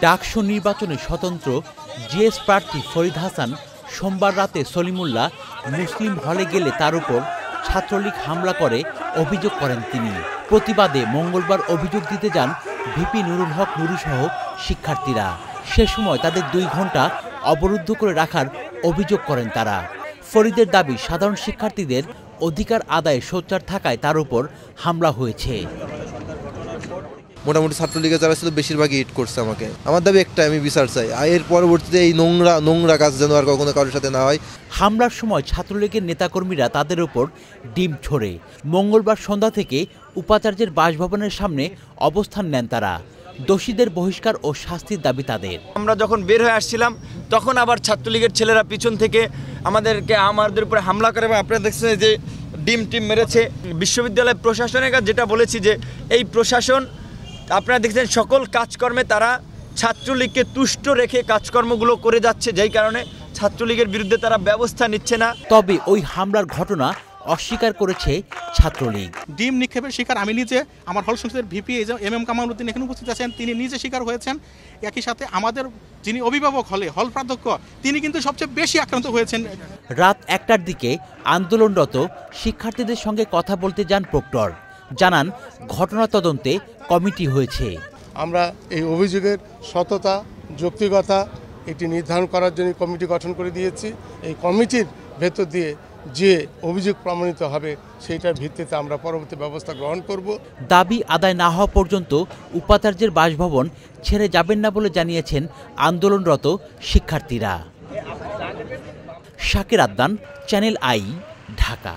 ডাকসু নির্বাচনে স্বতন্ত্র জিএস প্রার্থী ফরিদ হাসান সোমবার রাতে সলিমুল্লাহ মুসলিম হলে গেলে তার উপর ছাত্রলীগ হামলা করে অভিযোগ করেন তিনি। প্রতিবাদে মঙ্গলবার অভিযোগ দিতে যান ভিপি নুরুল হক নুরুসহ শিক্ষার্থীরা। সে সময় তাদের 2 ঘন্টা অবরুদ্ধ করে রাখার অভিযোগ করেন তারা। ফরিদের দাবি, সাধারণ শিক্ষার্থীদের অধিকার আদায়ে সোচ্চার থাকায় তার উপর হামলা হয়েছে। মোটামুটি ছাত্রলীগের যারা ছিল বেশিরভাগই হিট করছে আমাকে। আমার দাবি একটা, আমি বিচার চাই। এর পরবর্তীতে এই নোংরা কাজ যেন আর কখনো কারোর সাথে না হয়। হামলার সময় ছাত্রলীগের নেতাকর্মীরা তাদের উপর ডিম ছোড়ে। মঙ্গলবার সন্ধ্যা থেকে উপাচার্যের বাসভবনের সামনে অবস্থান নেন তারা। দোষীদের বহিষ্কার ও শাস্তির দাবি তাদের। আমরা যখন বের হয়ে আসছিলাম তখন আবার ছাত্রলীগের ছেলেরা পিছন থেকে আমাদের উপরে হামলা করে। আপনারা দেখছেন যে টিম মেরেছে। বিশ্ববিদ্যালয় প্রশাসনের কাছে যেটা বলেছি যে এই প্রশাসন আপনারা দেখছেন সকল কাজকর্মে তারা ছাত্রলীগকে তুষ্ট রেখে কাজকর্মগুলো করে যাচ্ছে, যেই কারণে ছাত্রলীগের বিরুদ্ধে তারা ব্যবস্থা নিচ্ছে না। তবে ওই হামলার ঘটনা অস্বীকার করেছে ছাত্রলীগ। ডিম নিক্ষেপের শিকার আমি নিজে, আমার হল সংসদের ভিপি MM কামাল উদ্দিন এখানে উপস্থিত আছেন, তিনি নিজে শিকার হয়েছেন। একই সাথে আমাদের যিনি অভিভাবক হল প্রাধ্যক্ষ, তিনি কিন্তু সবচেয়ে বেশি আক্রান্ত হয়েছেন। রাত 1টার দিকে আন্দোলনরত শিক্ষার্থীদের সঙ্গে কথা বলতে যান প্রক্টর। জানান, ঘটনা তদন্তে কমিটি হয়েছে। আমরা এই অভিযোগের সততা, যৌক্তিকতা এটি নির্ধারণ করার জন্য কমিটি গঠন করে দিয়েছি। এই কমিটির ভেতর দিয়ে যে অভিযোগ প্রমাণিত হবে সেইটার ভিত্তিতে আমরা পরবর্তী ব্যবস্থা গ্রহণ করব। দাবি আদায় না হওয়া পর্যন্ত উপাচার্যের বাসভবন ছেড়ে যাবেন না বলে জানিয়েছেন আন্দোলনরত শিক্ষার্থীরা। Shakir Adnan, channel I, Dhaka.